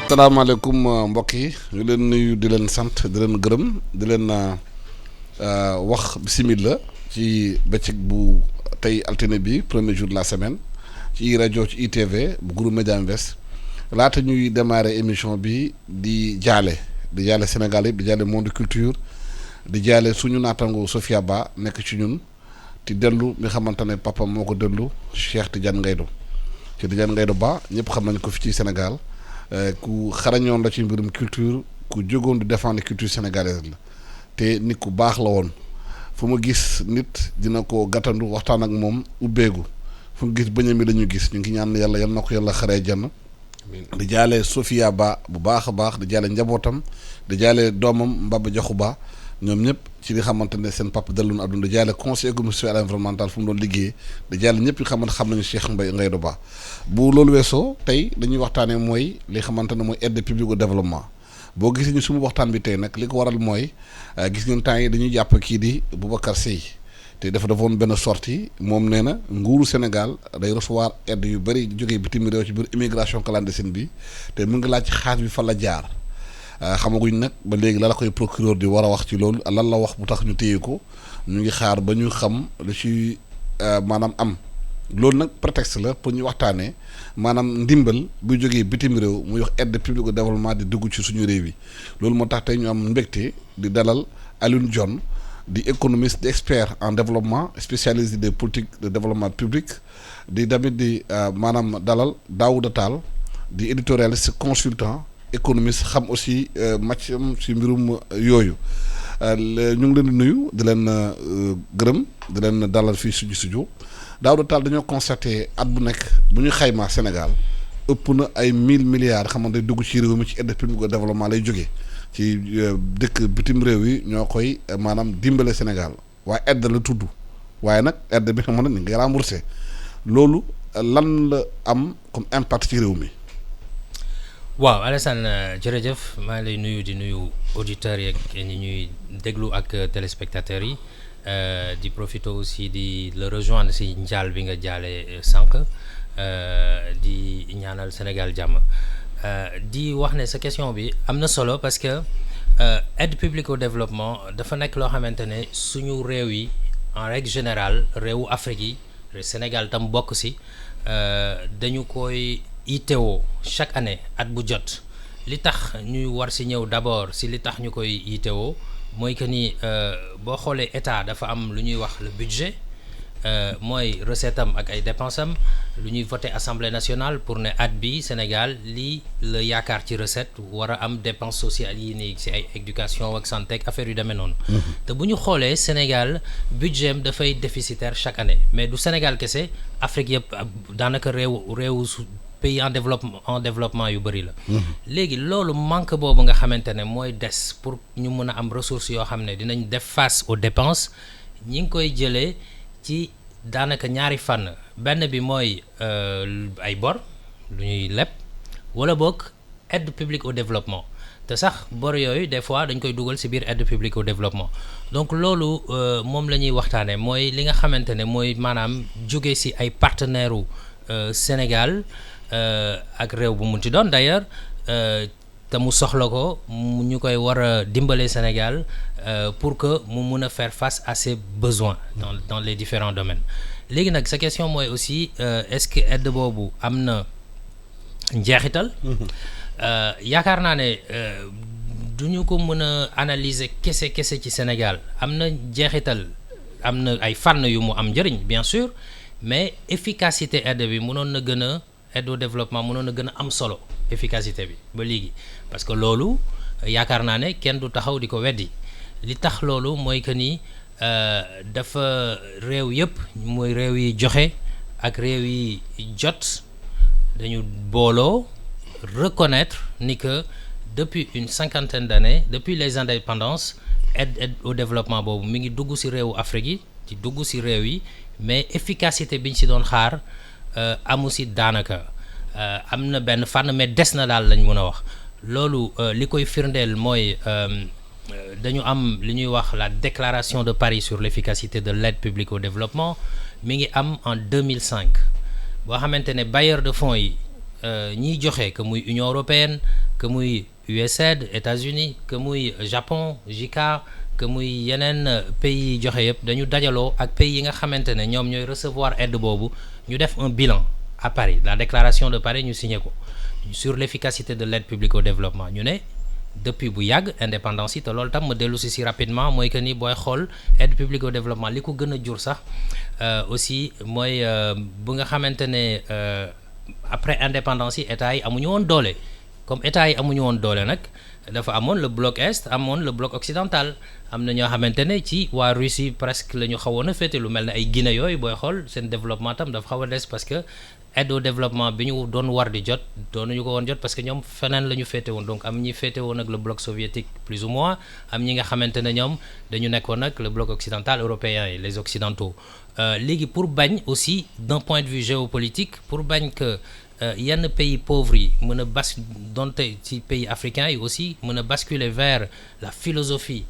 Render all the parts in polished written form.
salaamaaleykum mbokk yi ñu leen nuyu di leen sant di leen gërëm di leen wax bismillah ci bëccëg bu tey altine bi premier jour de la semaine ci rajo ci ITV bu groupe Média Invest laata ñuy démarrer émission bi di jaale Sénégal yëpp di jaale monde culture di jaale suñu naatango Sofia Ba nekk ci ñun ti dellu mi xamante ne papa moo ko dellu Cheikh Tidiane Gaïndou Ba ñëpp xam nañ ko fi ci Sénégal ku xarañoon la ci mbirum culture ku jógoon di défendre culture sénégalaise la te nit ku baax la woon fu mu gis nit dina ko gàttandu waxtaan ak moom ubbeegu fu mu gis bëñam mi la ñu gis ñu ngi ñaan yàlla yal na ko yàlla xaree jann di jaale Sofia Ba bu baax a baax di jaale njabootam di jaale doomam Mbaba Jaxu Ba ñoom ñëpp ci li xamante ne seen papa dellu na àdduna di jaale conseil économique et environnemental fu mu doon liggéey di jaale ñëpp yi xamante xam nañu Cheikh Gaïndou Ba bu loolu weesoo tey dañuy waxtaanee mooy li xamante ne mooy aide publique au développement boo gisee ñu sumu waxtaan bi tey nag li ko waral mooy gis ngeen temps yi dañuy jàpp kii di Boubacar Seye te dafa defoon benn sortie moom nee na nguuru Sénégal day recevoir aide yu bëri jógee bitim réew ci biir immigration clandestine bi te mu ngi laaj xaalis bi fa la jaar xamaguñ nag ba léegi la koy procureur di war a wax ci loolu lan la wax bu tax ñu téye ko ñu ngi xaar ba ñu xam lu ci maanaam am loolu nag prétexte la pour ñu waxtaanee maanaam ndimbal bu jógee bitim réew muy wax aide publique au développement di dugg ci suñu réew yi loolu moo tax tey ñu am mbégte di dalal Alioune Dione di économiste di expert en développement spécialiste des politiques de développement public di tamit di maanaam dalal Daouda Tall di éditorialiste consultant économiste xam aussi matcham ci mbirum yooyu ñu ngi leen di nuyu di leen gërëm di leen dalal fii suñu studio Daouda Tall dañoo constaté at bu nekk bu ñu xaymaa Sénégal ëpp na ay 1000 milliards xamante dugg ci réew mi ci aide publique au développement lay jógee ci dëkk bitim réew yi ñoo koy maanaam dimbale Sénégal waaye aide la tudd waaye nag aide bi xam ne ni nga remboursé loolu lan la am comme impact ci réew mi. waaw Alassane jërëjëf maa ngi lay nuyu di nuyu auditeurs yeeg ñi ñuy déglu ak téléspectateurs yi di profiter aussi di le rejoindre si njaal bi nga jaale sànq di ñaanal Sénégal jàmm di wax ne sa question bi am na solo parce que aide publique au développement dafa nekk loo xamante ne suñu réew yi en règle générale réewu Afrique yi Sénégal tam bokk si dañu koy itteewoo chaque année at bu jot li tax ñuy war si ñëw d'abord si li tax ñu koy itteewoo mooy que ni boo xoolee état dafa am lu ñuy wax le budget mooy recette am ak ay dépenses am lu ñuy voté assemblée nationale pour ne at bi Sénégal lii la yaakaar ci recette war a am dépenses sociales yi nii si ay éducation ak santé ak affaire yu demee noonu. te bu ñu xoolee Sénégal budget am dafay déficitaire chaque année mais du Sénégal kese Afrique yëpp daanaka réewu pays en développement yu bëri la. léegi loolu manque boobu nga xamante ne mooy des pour ñu mën a am ressources yoo xam ne dinañ def face aux dépenses ñi ngi koy jëlee ci daanaka ñaari fànn benn bi mooy ay bor lu ñuy leb wala boog aide publique au développement te sax bor yooyu des fois dañ koy dugal ci biir aide publique au développement donc loolu moom la ñuy waxtaanee mooy li nga xamante ne mooy maanaam jóge ci ay partenaires u Sénégal ak réew bu mu ci doon d'ailleurs te mu soxla ko ñu koy war a dimbale Sénégal pour que mu mun a faire face à ses besoins dans les différents domaines léegi nag sa question mooy aussi est-ce que aide boobu am na njeexital yaakaar naa ne du ñu ko mën a analyser kese ci Sénégal am na njeexital am na ay fànn yu mu am njëriñ bien sûr mais efficacité aide bi mënoon na gën a aide au développement mënoon na gën a am solo efficacité bi ba léegi parce que loolu yaakaar naa ne kenn du taxaw di ko weddi li tax loolu mooy que ni dafa réew yëpp mooy réew yi joxe ak réew yi jot dañu booloo reconnaître ni que depuis une cinquantaine d'années depuis les indépendances aide au développement boobu mi ngi dugg ci réewu Afrique yi ci dugg ci réew yi mais efficacité biñ ci doon xaar amu ci daanaka am na benn fànn mais des na daal lañ mën a wax loolu li koy firndeel mooy dañu am li ñuy wax la déclaration de Paris sur l'efficacité de l'aide publique au développement mi ngi am en 2005 boo xamante ne bailleurs de fonds yi ñiy joxe que muy Union européenne que muy USAID États-Unis que muy Japon JICA que muy yeneen pays yi joxe yëpp dañu dajaloo ak pays yi nga xamante ne ñoom ñooy recevoir aide boobu ñu def un bilan à Paris la déclaration de Paris ñu signé ko sur l'efficacité de l'aide publique au développement ñu ne depuis bu yàgg indépendance yi te loolu tam ma dellu si rapidement mooy que ni booy xool aide publique au développement li ko gën a jur sax aussi mooy bu nga xamante ne après indépendance yi état yi amuñu woon doole comme état yi amuñu woon doole nag dafa amoon le bloc est amoon le bloc occidental am na ñoo xamante ne ci waa Russie presque la ñu xawoon a féete lu mel ne ay Guinée yooyu booy xool seen développement tam dafa xaw a des parce que aide au développement bi ñu doon war di jot doonuñu ko woon jot parce que ñoom feneen la ñu féete woon donc am ñi féete woon ak le bloc soviétique plus ou moins am ñi nga xamante ne ñoom dañu nekkoon ak le bloc occidental européen et les occidentaux léegi pour bañ aussi d'un point de vue géopolitique pour bañ que yenn pays pauvres yi mën a donte ci pays africains yi aussi mën a basculer vers la philosophie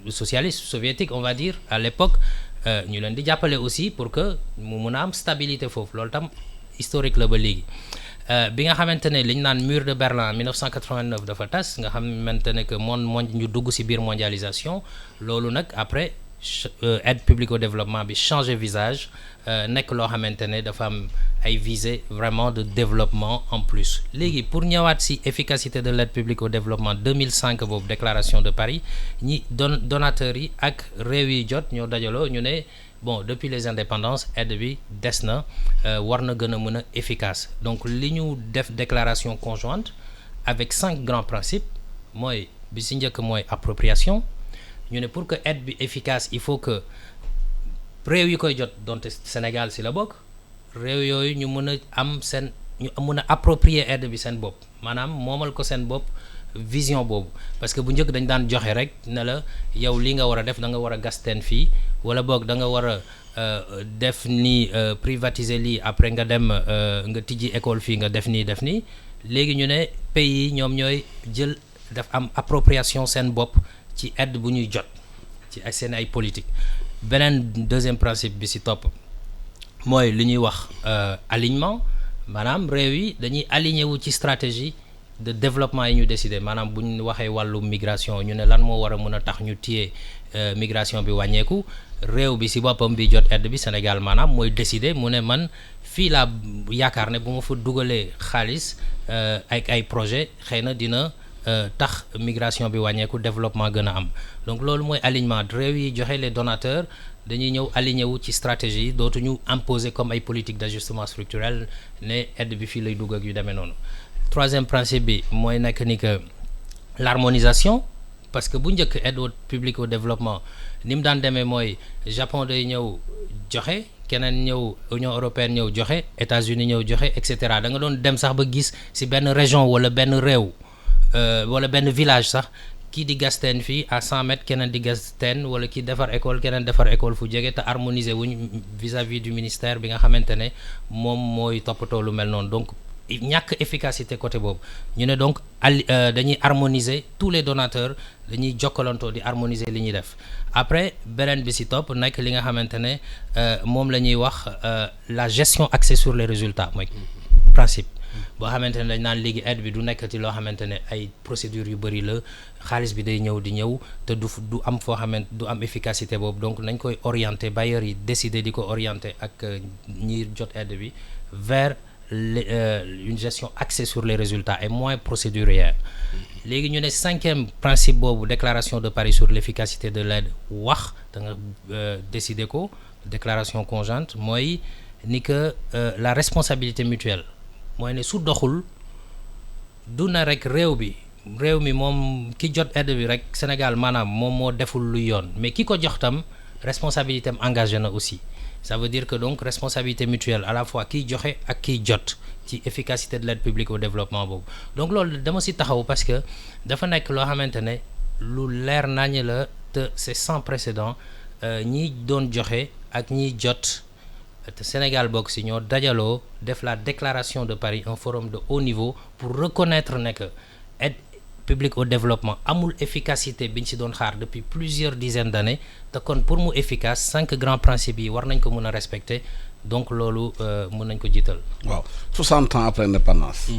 socialiste soviétique on va dire à l'époque ñu leen di jàppale aussi pour que mu mun a am stabilité foofu loolu tam historique la ba léegi bi nga xamante ne li ñu naan mur de Berlin 1989 dafa tas nga xamante ne que ñu dugg ci biir mondialisation loolu nag après aide publique au développement bi changer visage nekk loo xamante ne dafa am ay visées vraiment de développement en plus léegi pour ñëwaat ci efficacité de l'aide publique au développement 2005 boobu déclaration de Paris ñi donateurs yi ak réew yi jot ñoo dajaloo ñu ne bon depuis les indépendances aide bi des na war na gën a mën a efficace donc li ñu def déclaration conjointe avec 5 grands principes mooy bi ci njëkk mooy appropriation ñu ne pour que aide bi efficace il faut que réew yi koy jot donte Sénégal ci la bokk réew yooyu ñu mën a am seen ñu mën a approprier aide bi seen bopp maanaam moomal ko seen bopp vision boobu parce que bu njëkk dañ daan joxe rek ne la yow lii nga war a def da nga war a gas teen fii wala boog da nga war a def nii privatiser lii après nga dem nga tijji école fii nga def nii léegi ñu ne pays yi ñoom ñooy jël daf am appropriation seen bopp ci aide bu ñuy jot ci ay seen ay politique beneen deuxième principe bi ci topp mooy li ñuy wax alignement maanaam réew yi dañuy aligné wu ci stratégie de développement yi ñu décidé maanaam bu ñu waxee wàllu migration ñu ne lan moo war a mën a tax ñu téye migration bi wàññeeku réew bi ci boppam bi jot aide bi Sénégal maanaam mooy décidé mu ne man fii laa yaakaar ne bu ma fa dugalee xaalis ak ay projet xëy na dina tax migration bi wàññeeku développement gën a am donc loolu mooy alignement réew yi joxe les donateurs dañuy ñëw aligné wu ci stratégie dootuñu imposer comme ay politique d'ajustement structurel ne aide bi fii lay dugg ak yu demee noonu troisième principe bi mooy nekk ni que l'harmonisation parce que bu njëkk aide publique au développement ni mu daan demee mooy Japon day ñëw joxe keneen ñëw Union européenne ñëw joxe États-Unis ñëw joxe et cetera da nga doon dem sax ba gis ci benn région wala benn réew wala benn village sax kii di gas teen fii à 100 mètres keneen di gas teen wala kii defar école keneen defar école fu jege te harmoniser wuñ vis-à-vis du ministère bi nga xamante ne moom mooy toppatoo lu mel noonu donc ñàkk efficacité côté boobu ñu ne donc dañuy harmoniser tous les donateurs dañuy jokkalantoo di harmoniser li ñuy def après beneen bi ci topp nekk li nga xamante ne moom la ñuy wax la gestion axée sur les résultats mooy principe boo xamante ne dañ naan léegi aide bi du nekkati loo xamante ne ay procédures yu bëri la xaalis bi day ñëw di ñëw te du am foo xamante du am efficacité boobu donc nañ koy orienter bailleurs yi décider di ko orienter ak ñi jot aide bi vers une gestion axée sur les résultats et moins procédurière léegi ñu ne cinquième principe boobu déclaration de Paris sur l'efficacité de l'aide wax da nga décider ko déclaration conjointe mooy ni que la responsabilité mutuelle mooy ne su doxul du na rek réew mi moom ki jot aide bi rek Sénégal maanaam moom moo deful lu yoon mais ki ko jox tam responsabilité am engagé na aussi ça veut dire que donc responsabilité mutuelle à la fois kiy joxe ak kiy jot ci efficacité de l'aide publique au développement boobu donc loolu dama ci taxaw parce que dafa nekk loo xamante ne lu leer nañ la te c'est sans précédent ñiy doon joxe ak ñiy jot te Sénégal bokk ci ñoo dajaloo def la déclaration de Paris un forum de haut niveau pour reconnaître ne que aide publique au développement amul efficacité bi ñu ci doon xaar depuis plusieurs dizaines d'années te kon pour mu efficace 5 grands principes yi war nañ ko mën a respecter donc loolu mën nañ ko jiital. waaw 60 ans après l'indépendance.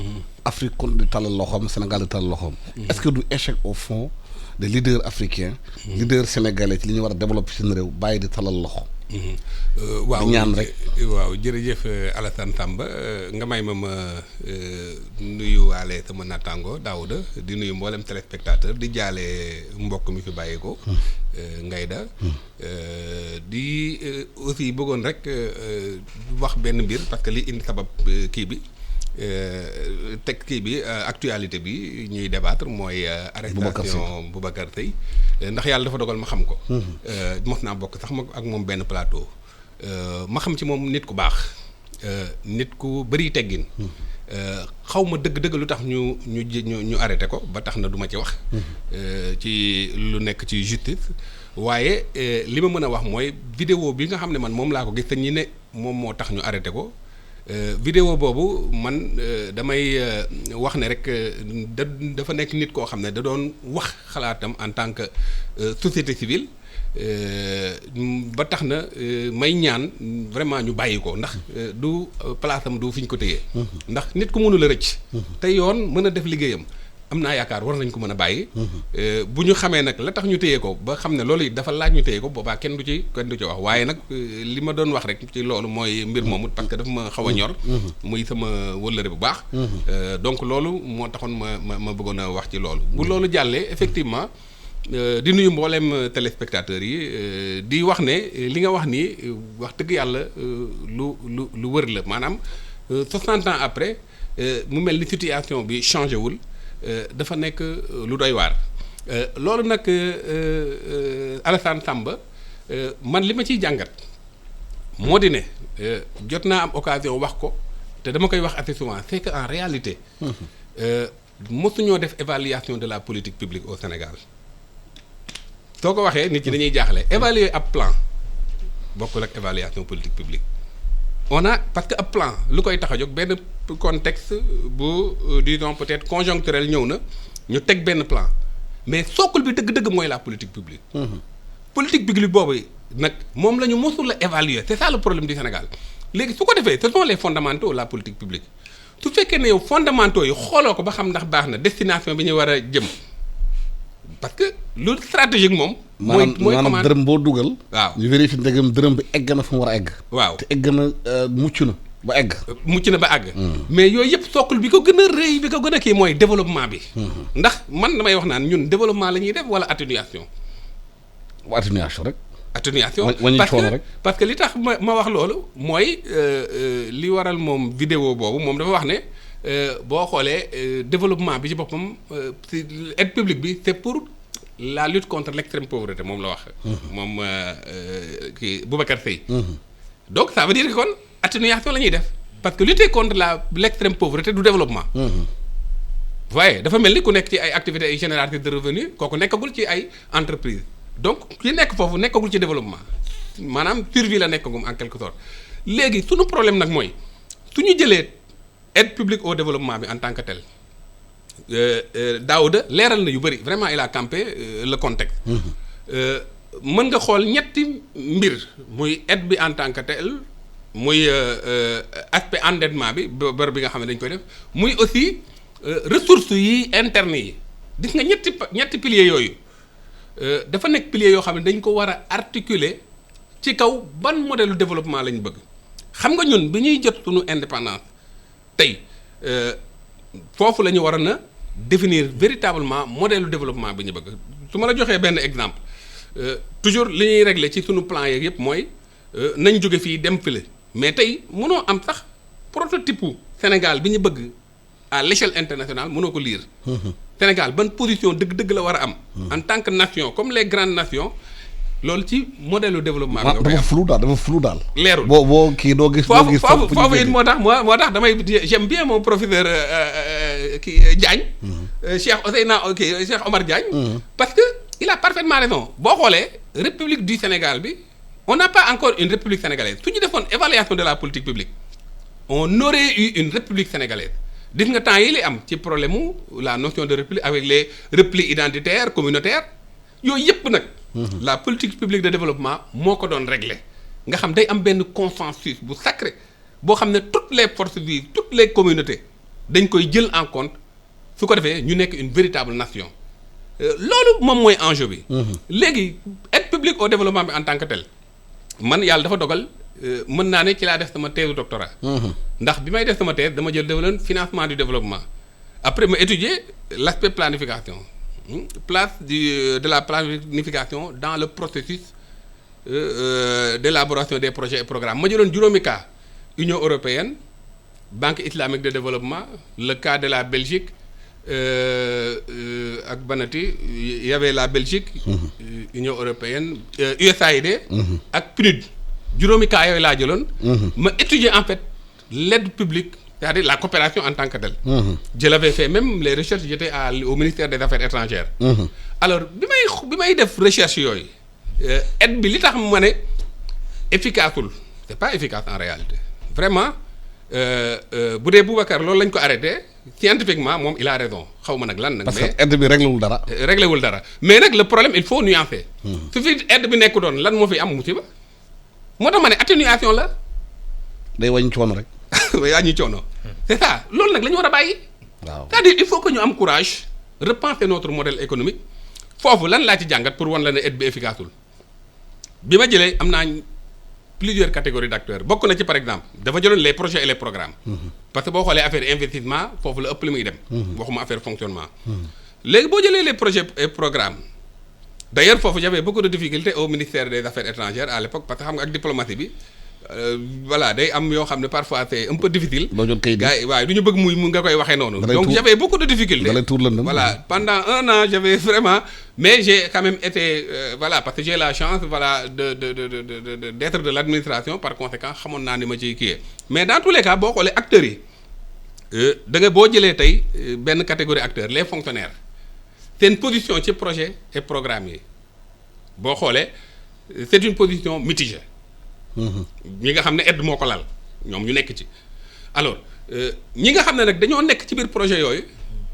Afrique kon di talal loxoom Sénégal di talal loxoom. est-ce que du échec au fond des leaders africains. leaders sénégalais ci li ñu war a développer seen réew bàyyi di talal loxo. waaw ñaan rek. waaw jërëjëf Alassane Tamba nga may ma nuyuwaale sama naataango Daouda di nuyu mboolem téléspectateur di jaale mbokk mi fi bàyyi ko. Ngayda di aussi bëggoon rek wax benn mbir parce que li indi sabab kii bi teg kii bi actualité bi ñuy débattre mooy. arrestation Boubacar Seye ndax yàlla dafa dogal ma xam ko. mos naa bokk sax ma ak moom benn plateau. ma xam ci moom nit ku baax nit ku bëri teggin. xaw ma dëgg-dëgg lu tax ñu arrêté ko ba tax na du ma ci wax. ci lu nekk ci justice. waaye li ma mën a wax mooy vidéo bi nga xam ne man moom laa ko gis te ñi ne moom moo tax ñu arrêté ko. vidéo boobu man damay wax ne rek dafa nekk nit koo xam ne da doon wax xalaatam en tant que société civile. ba tax na may ñaan vraiment ñu bàyyi ko ndax du place am du fi ñu ko téyee. ndax nit ku mënul a rëcc. te yoon mën a def liggéeyam am naa yaakaar war nañ ko mën a bàyyi. bu ñu xamee nag la tax ñu téye ko ba xam ne loolu it dafa laaj ñu téye ko boobaa kenn du ci wax waaye nag li ma doon wax rek ci loolu mooy mbir moomu parce que dafa ma xaw a ñor. muy sama wëllëre bu baax. donc loolu moo taxoon ma bëggoon a wax ci loolu. bu loolu jàllee effectivement. di nuyu mboolem téléspectateurs yi di wax ne li nga wax nii wax dëgg yàlla lu wër la maanaam 60 ans après mu mel ni situation bi changé wul dafa nekk lu doy waar. loolu nag Alassane Tamba man li ma ciy jàngat moo di ne jot naa am occasion wax ko te dama koy wax assez souvent c'est que en réalité mosuñoo def évaluation de la politique publique au Sénégal. soo ko waxee nit ñi dañuy jaaxle évaluer ab plan bokkul ak évaluation politique publique parce que ab plan lu koy tax a jóg benn contexte bu disons peut-être conjoncturel ñëw na ñu teg benn plan mais sookul bi dëgg-dëgg mooy la politique publique. politique publique boobu nag moom la ñu mosul a évaluer c'est ça le problème du Sénégal léegi su ko defee ce sont les fondamentaux la politique publique su fekkee ne yow fondamentaux yi xooloo ko ba xam ndax baax na destination bi ñu war a jëm. parce que lu stratégique moom. mooy maanaam dërëm boo dugal. waaw ñu vérifier ndegam dërëm bi egg na fu mu war a egg. waaw te egg na mucc na ba egg. mucc na ba àgg. mais yooyu yëpp sookul bi ko gën a rëy bi ko gën a kii mooy développement bi. ndax man damay wax naan ñun développement la ñuy def wala atténuation. atténuation rek. atténuation parce que li tax ma wax loolu mooy li waral moom vidéo boobu moom dafa wax ne. boo xoolee développement bi ci boppam ci aide publique bi c'est pour la lutte contre l'extrême pauvreté moom la wax. moom kii Boubacar Seye. donc ça veut dire que kon atténuation la ñuy def parce que lutter contre l'extrême pauvreté du développement. voyez dafa mel ni ku nekk ci ay activités ay génératrices de revenus kooku nekkagul ci ay entreprises donc ki nekk foofu nekkagul ci développement maanaam survie la nekkagum en quelque sorte léegi sunu problème nag mooy su ñu jëlee. aide publique au développement bi en tant que tel Daouda leeral na yu bëri vraiment il a campé le contexte. mën nga xool ñetti mbir muy aide bi en tant que tel muy aspect endettement bi bor bi nga xam ne dañ koy def muy aussi ressources yi internes yi gis nga ñetti piliers yooyu dafa nekk piliers yoo xam ne dañ ko war a articuler ci kaw ban modèle de développement lañ bëgg xam nga ñun bi ñuy jot suñu indépendance. tey foofu la ñu war a na définir véritablement modèle de développement bi ñu bëgg su ma la joxee benn exemple toujours li ñuy régler ci sunu plan yeeg yëpp mooy nañ jóge fii dem file mais tey mënoo am sax prototype Sénégal bi ñu bëgg à l'échelle internationale mënoo ko lire. Sénégal ban position dëgg-dëgg la war a am. en tant que nation comme les grandes nations. loolu ci modèle de développement bi. dafa flou daal. leerul boo kii doo gis. foofu it moo tax damay j'aime bien mon professeur kii Diagne. Cheikh Omar Diagne. parce que il a parfaitement raison boo xoolee république du Sénégal bi on n'a pas encore une république sénégalaise su ñu defoon évaluation de la politique publique on aurait eu une république sénégalaise gis nga temps yi li am ci problème mu la notion de république avec les replis identitaires communautaires yooyu yëpp nag. la politique publique de développement moo ko doon régler nga xam day am benn consensus bu sacré boo xam ne toutes les forces vives toutes les communautés dañ koy jël en compte su ko defee ñu nekk une véritable nation loolu moom mooy enjeu bi. léegi aide publique au développement bi en tant que tel man yàlla dafa dogal mën naa ne ci laa def sama thèse doctorat. ndax bi may def sama thèse dama jël développement financement du développement après ma étudier l'aspect planification place de la planification dans le processus d'élaboration des projets et programmes ma jëloon juróomi cas Union européenne Banque islamique de développement le cas de la Belgique ak banati y avait la Belgique Union européenne USAID ak PNUD juróomi cas yooyu laa jëloon ma étudier en fait l'aide publique c'est-à-dire la coopération en tant que telle je l'avais fait même les recherches j'étais au ministère des Affaires étrangères alors bi may def recherche yooyu aide bi li tax ma ne efficaceul c'est pas efficace en réalité vraiment bu dee Boubacar loolu lañ ko arrêté scientifiquement moom il a raison xaw ma nag lan nag. parce que aide bi réglewul dara. réglewul dara mais nag le problème il faut nuancer. su fi aide bi nekku doon lan moo fi am musiba moo tax ma ne atténuation la. day wàññi coono rek. yaa ñuy coono. c'est ça loolu nag la ñu war a bàyyi. waaw c'est-à-dire il faut que ñu am courage repenser notre modèle économique foofu lan laa ci jàngat pour wan la ne aide bi efficaceul bi ma jëlee am naa plusieurs catégories d'acteurs bokk na ci par exemple dafa jëloon les projets et les programmes. parce que boo xoolee affaire investissement foofu la ëpp li muy dem. waxuma affaire fonctionnement. léegi boo jëlee les projets et programmes d'ailleurs foofu j'avais beaucoup de difficultés au ministère des Affaires étrangères à l'époque parce que xam nga ak diplomatie bi voilà day am yoo xam ne parfois c'est un peu difficile. doo jot kayit gars yi waaye du ñu bëgg mu nga koy waxee noonu. donc j'avais beaucoup de difficultés. Voilà pendant un an j'avais vraiment mais j'ai quand même été voilà parce que j'ai la chance voilà d'être de l'administration par conséquent xamoon naa ni ma ciy kiiyee mais dans tous les cas boo xoolee acteurs yi da nga boo jëlee tey benn catégorie acteurs les fonctionnaires seen position ci projet et programme yi boo xoolee c'est une position mitigée. ñi nga xam ne aide moo ko lal ñoom ñu nekk ci alors ñi nga xam ne nag dañoo nekk ci biir projet yooyu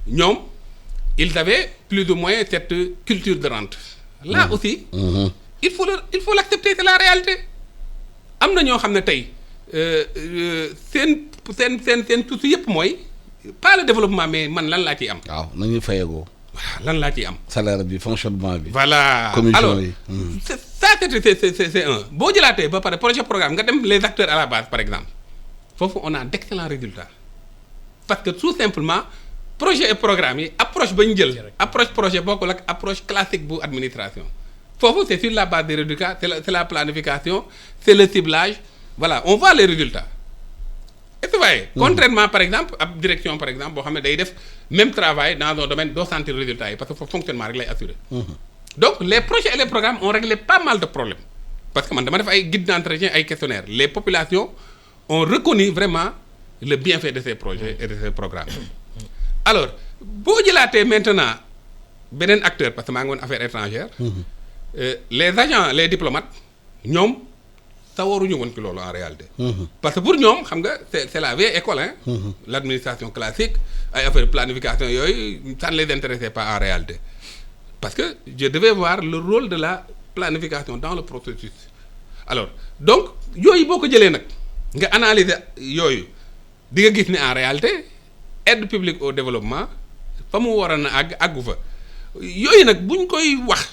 ñoom ils avaient plus ou moins cette culture de rente là aussi il faut l'accepter c'est la réalité am na ñoo xam ne tey seen souci yëpp mooy pas le développement mais man lan laa ciy am. waaw nañuy fayagoo. waaw lan laa ciy am. salaire bi fonctionnement bi. voilà commission yi. ça c'est un boo jëlaatee ba pare projet programme nga dem les acteurs à la base par exemple foofu on a d'excellents résultats parce que tout simplement projet et programme yi approche ba ñu jël approche projet bokkul ak approche classique bu administration foofu c'est sur la base des résultats c'est la planification c'est le ciblage voilà on voit les résultats et vous voyez contrairement par exemple ab direction par exemple boo xam ne day def même travail dans un domaine doo sentir résultats yi parce que foofu fonctionnement rek lay assurer donc les projets et les programmes ont réglé pas mal de problèmes parce que man dama def ay guides d'entretien ay questionnaires les populations ont reconnu vraiment le bienfait de ces projets et de ces programmes alors boo jëlaatee maintenant beneen acteur parce que maa ngi woon affaires étrangères les agents les diplomates ñoom sawaruñu woon ci loolu en réalité parce que pour ñoom xam nga c'est la vieille école hein l'administration classique ay affaires planification yooyu ça ne les intéressait pas en réalité parce que je devais voir le rôle de la planification dans le processus alors donc yooyu boo ko jëlee nag nga analyser yooyu di nga gis ne en réalité aide publique au développement fa mu waroon a àggu fa yooyu nag buñ koy wax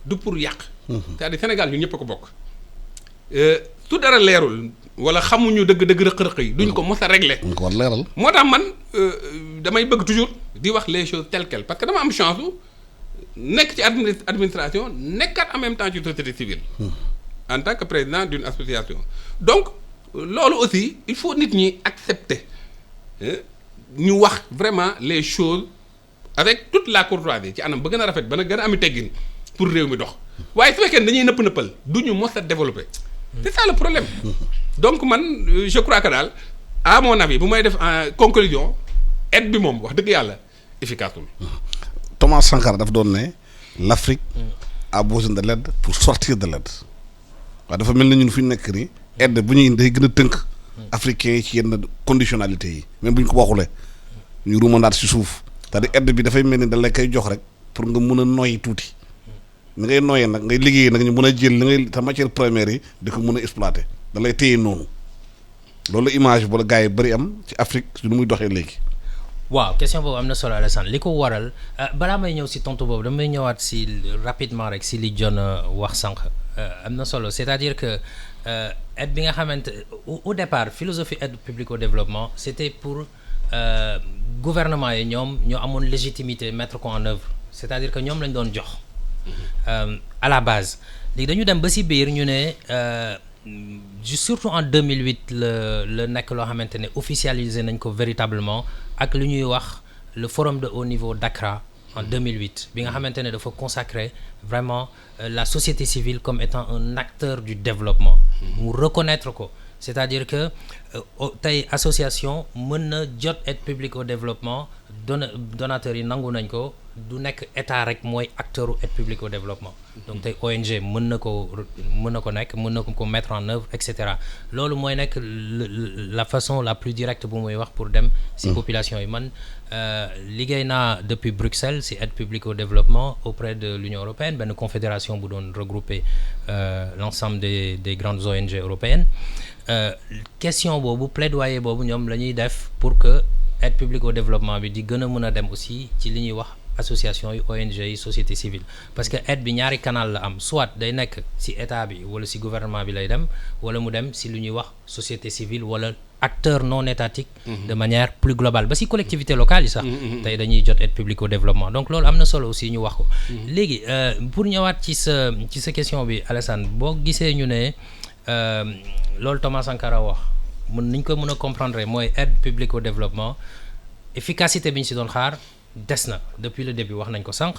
du pour yàq c'est-à-dire Sénégal ñun ñëpp a ko bokk su dara leerul wala xamuñu dëgg-dëgg rëq-rëq yi duñ ko mos a régler ko war leeral moo tax man damay bëgg toujours di wax les choses telles quelles parce que dama am chance nekk ci administration nekkat en même temps ci société civile en tant que président d'une association donc loolu aussi il faut nit ñi accepter ñu wax vraiment les choses avec toute la courtoisie ci anam ba gën a rafet ba na gën a ami teggin pour réew mi dox waaye su fekkee dañuy nëpp-nëppal du ñu mos a développer c'est ça le problème donc man je crois que daal à mon avis bu may def en conclusion aide bi moom wax dëgg yàlla efficace Thomas Sankara dafa doon ne l'Afrique a besoin de l'aide pour sortir de l'aide waaw dafa mel na ñun fu ñu nekk nii aide bu ñuy day gën a tënk africains yi ci yenn conditionnalité yi même bu ñu ko waxulee ñu ruumandaat ci suuf c'est-à-dire aide bi dafay mel ni da la koy jox rek pour nga mën a noyyi tuuti ni ngay nooyee nag ngay liggéeyee nag ñu mën a jël li ngay sa matière première yi di ko mën a exploiter da lay téye noonu loolu image bu la gars yi bëri am ci Afrique su nu muy doxee léegi. waaw question boobu am na solo Alassane li ko waral balaa may ñëw si tontu boobu damay ñëwaat si rapidement rek si li John wax sànq am na solo c'est-à-dire que aide bi nga xamante au départ philosophie aide publique au développement c'était pour gouvernement yi ñoom ñoo amoon légitimité mettre ko en œuvre c'est-à-dire que ñoom lañ doon jox à la base léegi dañu dem ba si biir ñu ne surtout en 2008 la nekk loo xamante ne officialisé nañ ko véritablement ak lu ñuy wax le forum de haut niveau d'Accra en 2008 bi nga xamante ne dafa consacrer vraiment la société civile comme étant un acteur du développement mu reconnaître ko c'est-à-dire que tey association mën na jot aide publique au développement donateurs yi nangu nañ ko du nekk état rek mooy acteur aide publique au développement donc tey ONG mën na ko nekk mën na ko mettre en œuvre et cetera loolu mooy nekk la façon la plus directe bu muy wax pour dem ci population yi man liggéey naa depuis Bruxelles ci aide publique au développement auprès de l'Union européenne benn confédération bu doon regrouper l'ensemble des grandes ONG européennes question boobu plaidoyer boobu ñoom la ñuy def pour que aide publique au développement bi di gën a mën a dem aussi ci li ñuy wax association yi ONG yi société civile parce que aide bi ñaari canal la am soit day nekk ci état bi wala ci gouvernement bi lay dem wala mu dem ci lu ñuy wax société civile wala acteur non étatique de manière plus globale ba ci collectivité locale yi sax tey dañuy jot aide publique au développement donc loolu am na solo aussi ñu wax ko léegi pour ñëwaat ci sa question bi Alassane boo gisee ñu ne loolu Thomas Sankara wax niñ ko mën a comprendre mooy aide publique au développement efficacité bi ñu ci doon xaar des na depuis le début wax nañ ko sànq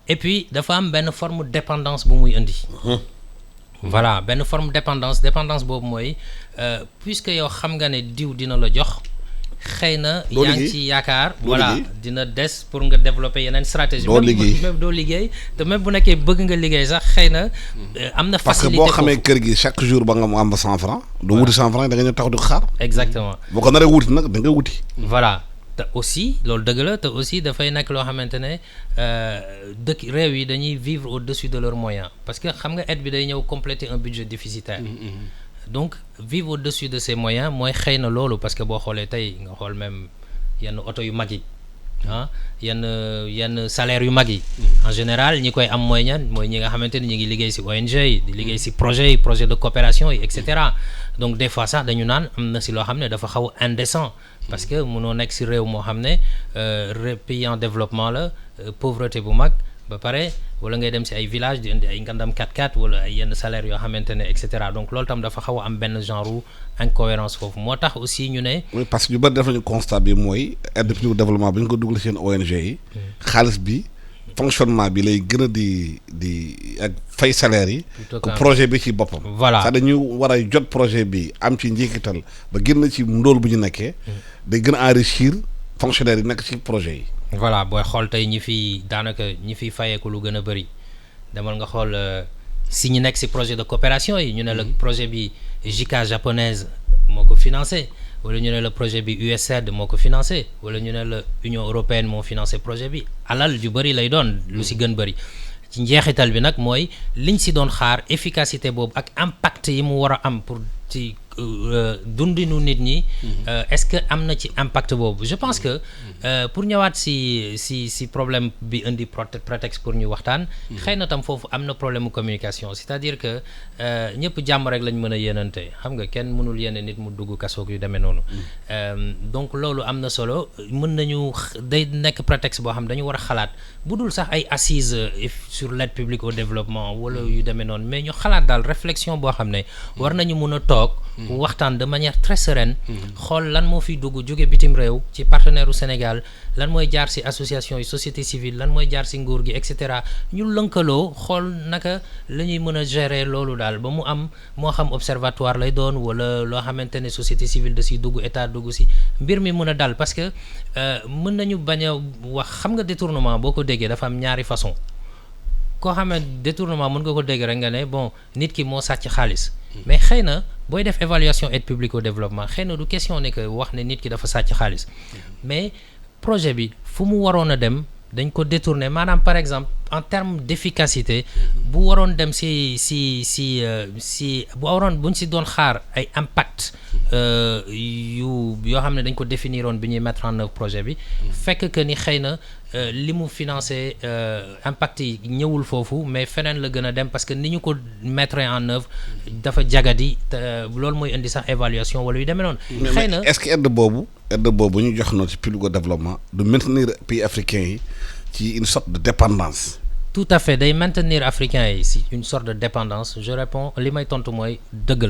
et puis dafa am benn forme dépendance bu muy indi voilà benn forme dépendance boobu mooy puisque yow xam nga ne diw dina la jox xëy na yaa ngi ci yaakaar voilà dina des pour nga développer yeneen stratégie même doo liggéey te même bu nekkee bëgg nga liggéey sax xëy na am na facilité parce que boo xamee kër gi chaque jour ba nga mu am 100 francs doo wuti 100 francs da nga ñëw taxaw di ko xaar exactement boo ko naree wuti nag da nga wuti voilà te aussi loolu dëgg la te aussi dafay nekk loo xamante ne dëkk réew yi dañuy vivre au-dessus de leurs moyens parce que xam nga aide bi day ñëw compléter un budget déficitaire donc vivre au-dessus de ses moyens mooy xëy na loolu parce que boo xoolee tey nga xool même yenn oto yu mag yi yenn salaire yu mag yi en général ñi koy am mooy mooy ñi nga xamante ni ñu ngi liggéey ci ONG yi di liggéey ci projet de coopération yi et cetera donc des fois sax dañu naan am na ci loo xam ne dafa xaw a indécent parce que mënoo nekk ci réew moo xam ne pays en développement la pauvreté bu mag ba pare wala ngay dem ci ay village di indi ay ngandam 4x4 wala ay yenn salaire yoo xamante ne et cetera donc loolu tam dafa xaw a am benn genre incohérence foofu moo tax aussi ñu ne. oui parce que ñu bëri def nañu constat bi mooy aide publique au développement bi ñu ko dugal seen ONG yi. xaalis bi fonctionnement bi lay gën a di ak fay salaire yi. que projet bi ci boppam. voilà c'est dañu war a jot projet bi am ci njeexital ba génn ci ndóol bu ñu nekkee. day gën a enrichir fonctionnaire yi nekk ci projet yi. voilà booy xool tey ñi fiy fayeeku lu gën a bëri demal nga xool si ñu nekk si projet de coopération yi ñu ne la projet bi JICA japonaise moo ko financé wala ñu ne la projet bi USAID moo ko financé wala ñu ne la Union européenne moo financé projet bi alal ju bëri lay doon lu si gën bëri ci njeexital bi nag mooy liñ si doon xaar efficacité boobu ak impact yi mu war a am pour ci dundinu nit ñi est-ce que am na ci impact boobu je pense que pour ñëwaat si problème bi indi prétexte pour ñu waxtaan xëy na tam foofu am na problème mu communication c'est-à-dire que ñëpp jàmm rek lañ mën a yéenante xam nga kenn mënul yéene nit mu dugg kasoog yu demee noonu donc loolu am na solo mën nañu day nekk prétexte boo xam dañu war a xalaat bu dul sax ay assises sur l'aide publique au développement wala yu demee noonu mais ñu xalaat daal réflexion boo xam ne war nañu mën a toog waxtaan de manière très sereine xool lan moo fiy dugg jóge bitim réew ci partenaire u Sénégal lan mooy jaar ci association yi société civile lan mooy jaar ci nguur gi et cetera ñu lënkaloo xool naka la ñuy mën a gérer loolu daal ba mu am moo xam observatoire lay doon wala loo xamante ne société civile da ciy dugg état dugg ci mbir mi mën a dal parce que mën nañu bañ a wax xam nga détournement boo ko déggee dafa am ñaari façon koo xam ne détournement mën nga ko dégg rek nga ne bon nit ki moo sàcc xaalis mais xëy na booy def évaluation aide publique au développement xëy na du question ne que wax ne nit ki dafa sàcc xaalis mais projet bi fu mu waroon a dem dañ ko détourner maanaam par exemple en termes d'efficacité bu waroon dem si bu waroon buñ si doon xaar ay impact yoo xam ne dañ ko définiroon bi ñuy mettre en œuvre projet bi fekk que ni xëy na li mu financé impact yi ñëwul foofu mais feneen la gën a dem parce que ni ñu ko mettre en œuvre dafa jagadi te loolu mooy indi sax évaluation wala yu demee noonu. xëy na est-ce que aide boobu ñu jox noonu ci public au développement du maintenir pays africains yi ci une sorte de dépendance. tout à fait day maintenir africains yi si une sorte de dépendance je réponds li may tontu mooy dëgg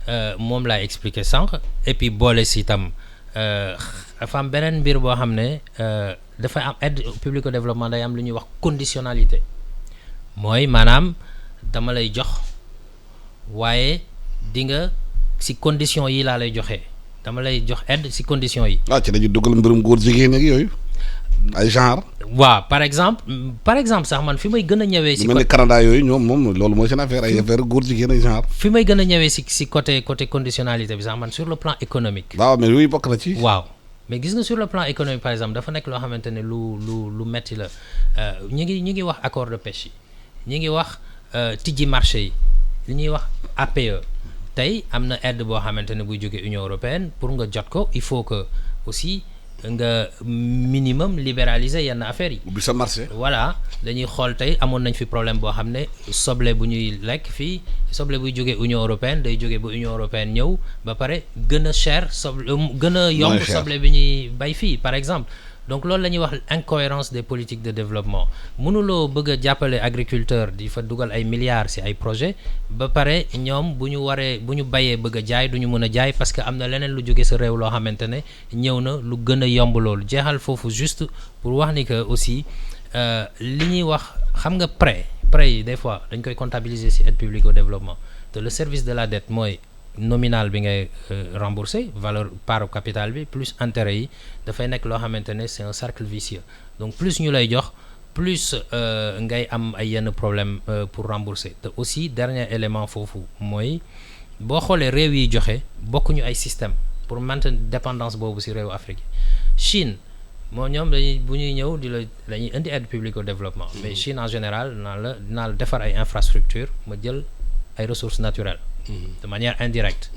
la moom laa expliqué sànq et puis boole si itam dafa am beneen mbir boo xam ne dafay am aide publique au développement day am lu ñuy wax conditionnalité mooy maanaam dama lay jox waaye di nga si condition yi laa lay joxe dama lay jox aide si condition yi. ci dañuy dugal mbirum góor jigéen ak yooyu ay genre. waaw par exemple sax man fi may gën a ñëwee. si mel ni Canada yooyu ñoom moom loolu mooy seen affaire ay affaire góor jigéen ay genre. fi may gën a ñëwee si côté conditionnalité bi sax man sur le plan économique. waaw mais yooyu bokk na ci. waaw mais gis nga sur le plan économique par exemple dafa nekk loo xamante ne lu metti la ñu ngi wax accord de pêche yi ñu ngi wax tijji marché yi li ñuy wax APE tey am na aide boo xamante ne buy jógee Union européenne pour nga jot ko il faut que aussi nga minimum libéraliser yenn affaires yi. ubbi sa marché. voilà dañuy xool tey amoon nañ fi problème boo xam ne soble bu ñuy lekk fii soble buy jógee Union européenne day jógee ba Union européenne ñëw ba pare gën a cher soble gën a yomb soble bi ñuy bay fii par exemple. donc loolu la ñuy wax incohérence des politiques de développement mënuloo bëgg a jàppale agriculteur di fa dugal ay milliards ci ay projets ba pare ñoom bu ñu bayee bëgg a jaay du ñu mën a jaay parce que am na leneen lu jóge sa réew loo xamante ne ñëw na lu gën a yomb loolu jeexal foofu juste pour wax ni que aussi li ñuy wax xam nga prêt yi des fois dañ koy comptabiliser ci aide publique au développement te le service de la dette mooy nominal bi ngay rembourser valeur part capital bi plus intérêt yi dafay nekk loo xamante ne c'est un cercle vicieux donc plus ñu lay jox plus ngay am ay yenn problème pour rembourser te aussi dernier élément foofu mooy boo xoolee réew yi joxe bokkuñu ay système pour maintenir dépendance boobu ci réew Afrique Chine moo ñoom bu ñuy ñëw dañuy indi aide publique au développement mais Chine en général dinaa la defar ay infrastructures ma jël ay ressources naturelles de manière indirecte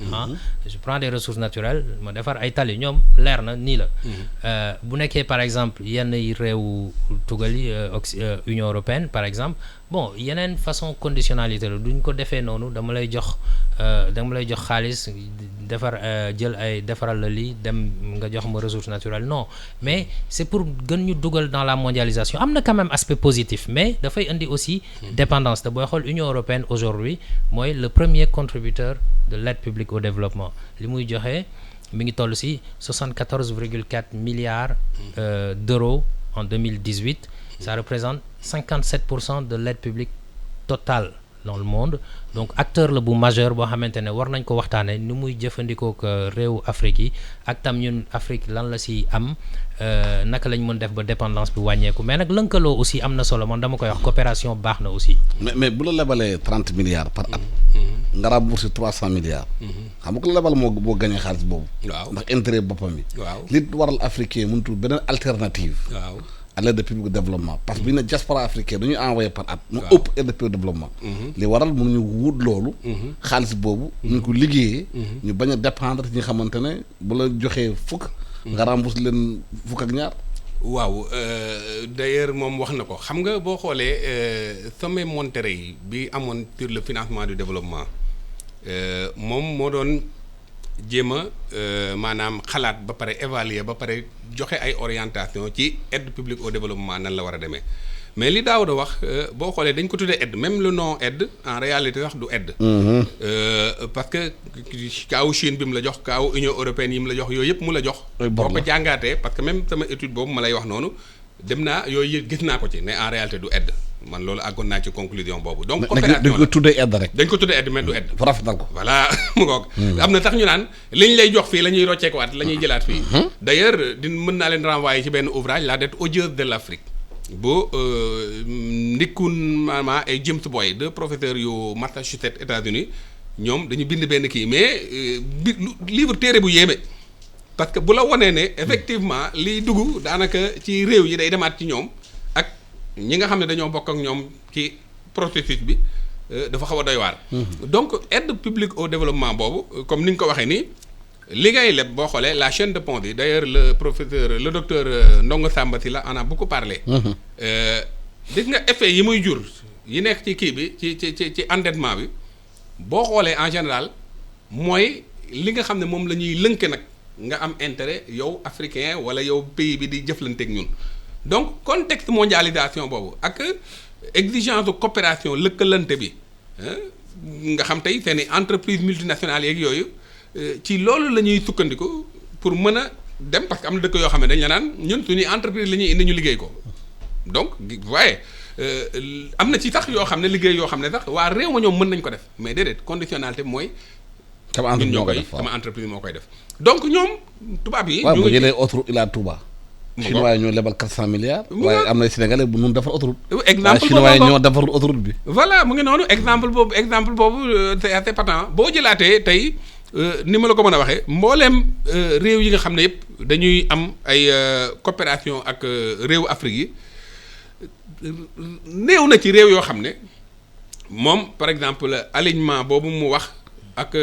je prends des ressources naturelles ma defar ay tali ñoom leer na nii la bu nekkee par exemple yenn réewu tugal yi Union européenne par exemple bon yeneen façon conditionnalité la duñ ko defee noonu dama lay jox xaalis defaral la lii dem nga jox ma ressource naturelle non mais c'est pour gën ñu dugal dans la mondialisation am na quand même aspect positif mais dafay indi aussi dépendance te booy xool Union européenne aujourd'hui mooy le premier contributeur de l'aide publique au développement li muy joxe mi ngi toll ci 74,4 milliards d'euros en 2018 ça représente 57% de l'aide publique totale dans le monde donc acteur la bu majeur boo xamante ne war nañ ko waxtaane ni muy jëfandikoo ko réewu Afrique yi ak tam ñun Afrique lan la ci am naka lañ mën def ba dépendance bi wàññeeku mais nag lënkaloo aussi am na solo man dama koy wax coopération baax na aussi. mais bu la lebalee 30 milliards par at. nga rembourser 300 milliards. xam nga ko lebal moo gagné xaalis boobu. waaw ndax intérêt boppam bi. waaw li waral africain mënutul beneen alternative. waaw. à l'aide publique au développement parce que bu ñu ne diaspora africaine dañuy envoyé par at mu ëpp aide publique au développement li waral mënuñu wut loolu xaalis boobu ñu ko liggéeyee ñu bañ a dépendre ci ñi xamante ne bu la joxee fukk nga rembourse leen fukk ak ñaar waaw d'ailleurs moom wax na ko xam nga boo xoolee sommet Monterrey bi amoon sur le financement du développement moom moo doon jéem a maanaam xalaat ba pare évaluer ba pare joxe ay orientation ci aide publique au développement nan la war a demee mais li Daouda wax boo xoolee dañ ko tuddee aide même le nom aide en réalité sax du aide parce que kaawu Chine bi mu la jox kaawu Union européenne yi mu la jox yooyu yëpp mu la jox boo ko jàngaatee parce que même sama étude boobu ma lay wax noonu dem naa yooyu gis naa ko ci ne en réalité du aide man loolu àggoon naa ci conclusion boobu donc coopération dañ ko tuddee aide rek dañ ko tuddee aide mais du aide rafetal ko voilà mu ngoog am na tax ñu naan liñ lay jox fii la ñuy rocceekuwaat la ñuy jëlaat fii d'ailleurs mën naa leen renvoyer ci benn ouvrage la dette odieuse de l'Afrique bu Ndikun Mama et James Boy deux professeurs yu Massachusetts États-Unis ñoom dañu bind benn kii mais livre téere bu yéeme parce que bu la wonee ne effectivement liy dugg daanaka ci réew yi day demaat ci ñoom ñi nga xam ne dañoo bokk ak ñoom ci processus bi dafa xaw a doy waar. donc aide publique au développement boobu comme ni nga ko waxee nii li ngay leb boo xoolee la chaîne de Ponty d'ailleurs le docteur Ndongo Samba Sylla en a beaucoup parlé. gis nga effet yi muy jur yi nekk ci kii bi ci endettement bi boo xoolee en général mooy li nga xam ne moom la ñuy lënke nag nga am intérêt yow africain wala yow pays bi di jëflanteeg ñun donc contexte mondialisation boobu ak exigence de coopération lëkkalante bi nga xam tey seen i entreprise multinationales yeeg yooyu ci loolu la ñuy sukkandiku pour mën a dem parce que am na dëkk yoo xam ne dañ la naan ñun suñuy entreprise la ñuy indi ñu liggéey ko donc waaye am na ci sax yoo xam ne liggéey yoo xam ne sax waa réew ma ñoom mën nañ ko def mais déedéet conditionnalité mooy. sama entreprise moo koy def sama entreprise moo koy def donc ñoom tubaab yi. waaw bu jëlee autoroute Ila Touba. chinois yi ñoo lebal 400 milliards. waaye am na Sénégalais bu mun defar autoroute. exemple boobu chinois yi ñoo defarul autoroute bi. voilà mu ngi noonu exemple boobu c'est assez patent boo jëlaatee tey ni ma la ko mën a waxee mbooleem réew yi nga xam ne yëpp dañuy am ay coopération ak réewu Afrique yi néew na ci réew yoo xam ne moom par exemple alignement boobu mu wax ak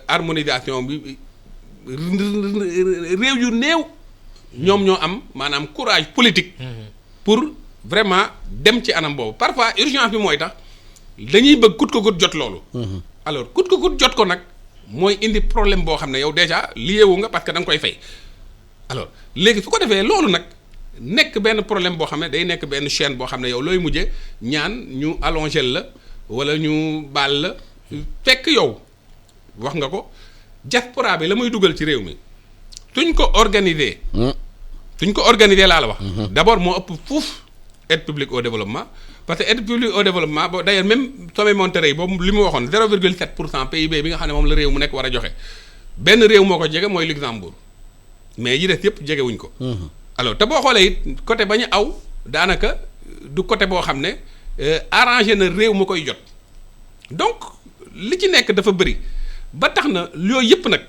harmonisation bi réew yu néew. ñoom ñoo am maanaam courage politique. pour vraiment dem ci anam boobu parfois urgence bi mooy tax dañuy bëgg kut ko kut jot loolu. alors kut ko kut jot ko nag mooy indi problème boo xam ne yow déjà lié wu nga parce que da nga koy fay. alors léegi su ko defee loolu nag nekk benn problème boo xam ne day nekk benn chaîne boo xam ne yow looy mujje ñaan ñu allonger la wala ñu baal la fekk yow wax nga ko diaspora bi la muy dugal ci réew mi suñ ko organiser. suñ ko organiser laa la wax. d'abord moo ëpp fuuf aide publique au développement parce que aide publique au développement boo d'ailleurs même sommet Monterrey boobu li mu waxoon 0,7% PIB bi nga xam ne moom la réew mu nekk war a joxe benn réew moo ko jege mooy Luxembourg mais yi des yëpp jegewuñ ko. alors te boo xoolee it côté ba ñu aw daanaka du côté boo xam ne arrangé na réew mu koy jot donc li ci nekk dafa bëri ba tax na yooyu yëpp nag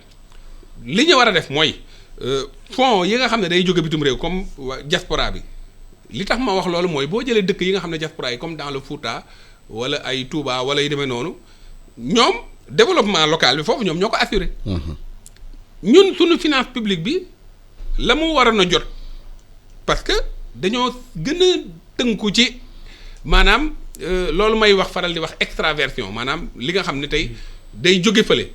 li ñu war a def mooy. fonds yi nga xam ne day jóge bitum réew comme diaspora bi li tax ma wax loolu mooy boo jëlee dëkk yi nga xam ne diaspora yi comme dans le Fouta wala ay Touba wala yu demee noonu ñoom développement local bi foofu ñoom ñoo ko assuré. ñun suñu finance publique bi la mu waroon a jot parce que dañoo gën a tënku ci maanaam loolu may wax faral di wax extraversion maanaam li nga xam ne tey day jóge fële.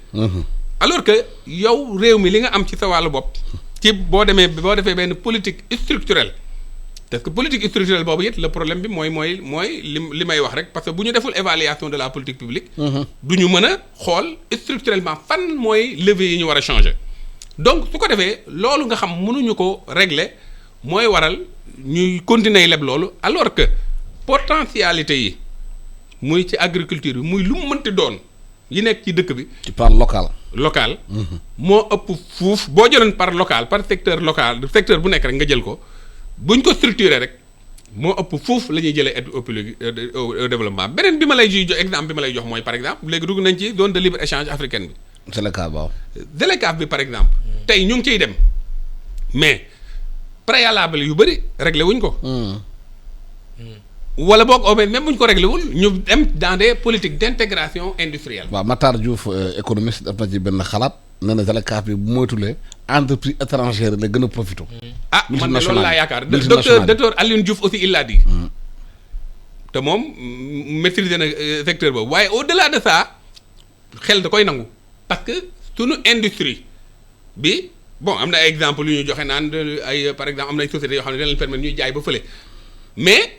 alors que yow réew mi li nga am ci sa wàllu bopp ci boo defee benn politique structurelle parce que politique structurelle boobu it le problème bi mooy li may wax rek parce que bu ñu deful évaluation de la politique publique. du ñu mën a xool structurellement fan mooy levier yi ñu war a changer. donc su ko defee loolu nga xam mënuñu ko régler mooy waral ñuy continuer leb loolu alors que potentialité yi muy ci agriculture bi muy lu mu mënti doon yi nekk ci dëkk bi. ci par local. moo ëpp fuuf boo jëloon par local par secteur local secteur bu nekk rek nga jël ko buñ ko structuré rek moo ëpp fuuf la ñuy jëlee aide au développement beneen bi ma lay jox exemple bi ma lay jox mooy par exemple léegi dugg nañ ci zone de libre échange africaine bi. ZLECAf waaw. ZLECAf bi par exemple. tey ñu ngi ciy dem mais préalable yu bëri réglé wuñ ko. wala boog au même bu ñu ko réglé wul ñu dem dans des politiques d'intégration industrielle. waaw Matar Diouf économiste daf na ci benn xalaat nee na ZLECAf bi bu moytulee entreprise étrangère la gën a profité. man de loolu laa yaakaar docteur Alioune Diouf aussi il l'a dit. te moom maîtriser na secteur boobu waaye au-delà de ça xel da koy nangu parce que sunu industrie bi bon am na ay exemples yu ñu joxe naan ay par exemple am na ay sociétés yoo xam ne dañ leen permettre ñuy jaay ba fële mais.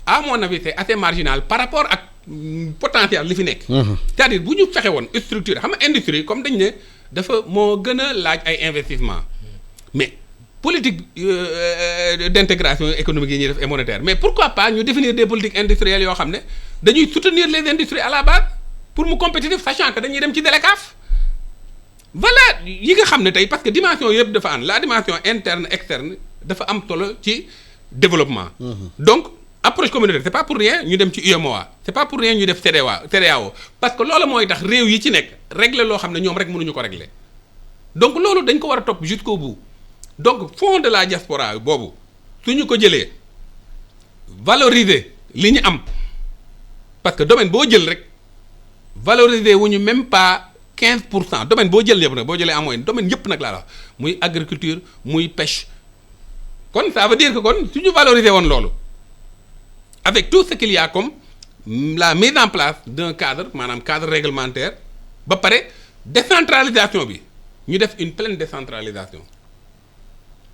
à mon avis c'est assez marginal par rapport ak potentiel li fi nekk. c'est-à-dire bu ñu fexe woon structure xam nga industrie comme dañ ne dafa moo gën a laaj ay investissement mais politique d'intégration économique yi ñuy def et monétaire mais pourquoi pas ñu définir des politiques industrielles yoo xam ne dañuy soutenir les industries à la base pour mu compétitif sachant que dañuy dem ci ZLECAf voilà yi nga xam ne tey parce que dimension yëpp dafa am la dimension interne externe dafa am solo ci développement. donc approche communautaire c'est pas pour rien ñu dem ci UEMOA c'est pas pour rien ñu def CEDEAO parce que loolu mooy tax réew yi ci nekk régler loo xam ne ñoom rek mënuñu ko régler donc loolu dañ ko war a topp jusqu'au bout donc fonds de la diaspora boobu su ñu ko jëlee valoriser li ñu am parce que domaine boo jël rek valoriser wu ñu même pas 15% domaine boo jël yëpp nag boo jëlee en moyenne domaine yëpp nag laa la wax muy agriculture muy pêche kon ça veut dire que kon su ñu valoriser woon loolu avec tout ce qu'il y a comme la mise en place d'un cadre maanaam cadre réglementaire ba pare décentralisation bi ñu def une pleine décentralisation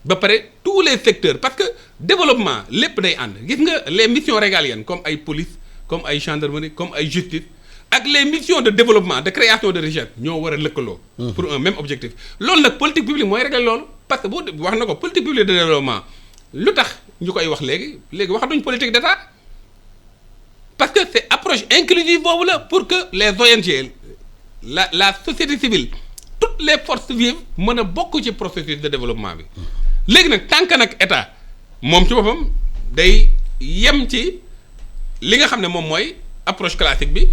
ba pare tous les secteurs parce que développement lépp day ànd gis nga les missions régaliennes comme ay police comme ay gendarmerie comme ay justice ak les missions de développement de création de richesse ñoo war a lëkkaloo. pour un même objectif. loolu nag politique publique mooy régler loolu parce que boo wax na ko politique publique de développement lu tax ñu koy wax léegi waxatuñ politique d'état parce que c'est approche inclusive boobu la pour que les ONG la société civile toutes les forces vives mën a bokk ci processus de développement bi. léegi nag tant que nag état moom ci boppam day yem ci li nga xam ne moom mooy approche classique bi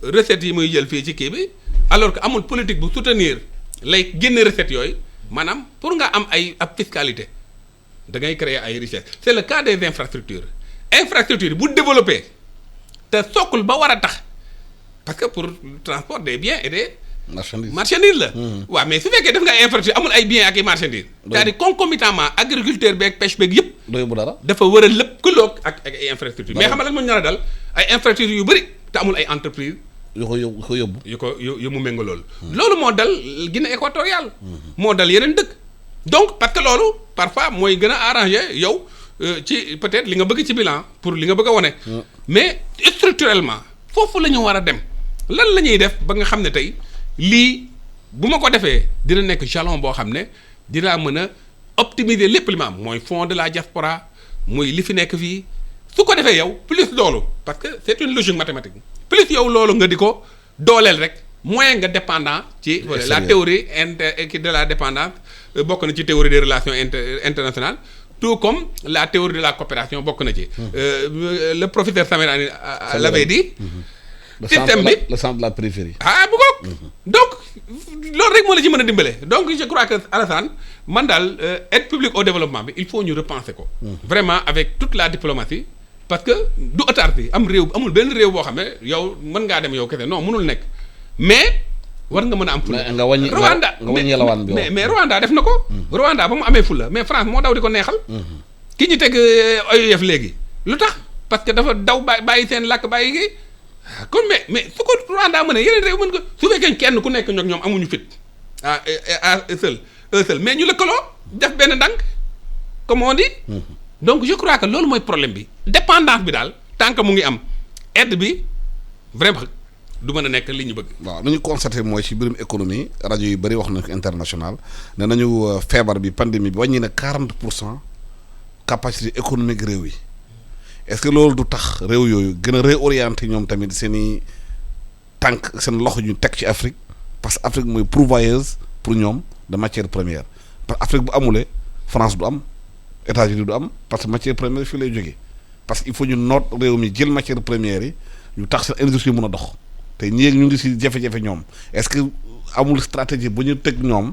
recettes yi muy jël fii ci kii bi alors que amul politique bu soutenir lay génne recettes yooyu maanaam pour nga am ab fiscalité da ngay créer ay richesses c'est le cas des infrastructures bu développé te sokkul ba war a tax parce que pour transport des biens et des marchandises la waaw mais su fekkee def nga ay infrastructure amul ay biens ak ay marchandises c'est-à-dire concomitamment agriculteur beeg pêche beeg yëpp doy bu dara dafa war a lëkkaloog ak ay infrastructure mais xam nga lan moo ñu nar a dal ay infrastructure yu bëri te amul ay entreprise yu ko yóbbu yu mu ménga loolu moo dal Guinée équatoriale moo dal yeneen dëkk donc parce que loolu parfois mooy gën a arrangé yow ci peut-être li nga bëgg ci bilan pour li nga bëgg a wone mais structurellement foofu la ñu war a dem lan la ñuy def ba nga xam ne tey lii bu ma ko defee dina nekk jalon boo xam ne dinaa mën a optimiser lépp li ma am mooy fonds de la diaspora muy li fi nekk fii su ko defee yow plus loolu parce que c'est une logique mathématique plus yow loolu nga di ko dooleel rek moins nga dépendant ci la théorie de la dépendance bokk na ci théorie des relations internationales tout comme la théorie de la coopération bokk na ci le professeur Samirani l'avait dit système bi le centre de la périphérie bu ko donc loolu rek moo la ci mën a dimbale donc je crois que Alassane man daal aide publique au développement bi il faut ñu repenser ko vraiment avec toute la diplomatie parce que du autarcie am réew amul benn réew boo xam ne yow mën ngaa dem yow kese non mënul nekk mais war nga mën a am fulla nga wàññi yalawaan bi mais Rwanda def na ko Rwanda ba mu amee fulla mais France moo daw di ko neexal ki ñu teg OUF léegi lu tax parce que dafa daw bàyyi seen làkk bàyyi gi kon mais su ko Rwanda mën a yeneen réew mën ko su fekkee kenn ku nekk ñoom amuñu fit seul mais ñu lëkkaloo def benn ndànk comme on dit donc je crois que loolu mooy problème bi dépendance bi daal tant que mu ngi am aide bi vraiment du mën a nekk li ñu bëgg. waaw lu ñu constaté mooy ci mbirum économie rajo yu bëri wax na ko international ne nañu feebar bi pandémie bi wàññi na 40% capacité économique réew yi est-ce que loolu du tax réew yooyu gën a réorienter ñoom tamit seen i tànk seen loxo ñu teg ci Afrique parce que Afrique mooy pourvoyeuse pour ñoom de matière première parce que Afrique bu amulee France du am États-Unis du am parce que matière première fii lay jógee parce que il faut ñu noot réew mi jël matière première yi ñu tax seen industrie mën a dox te ñii ñu ngi si jafe-jafe ñoom est-ce que amul stratégie bu ñu teg ñoom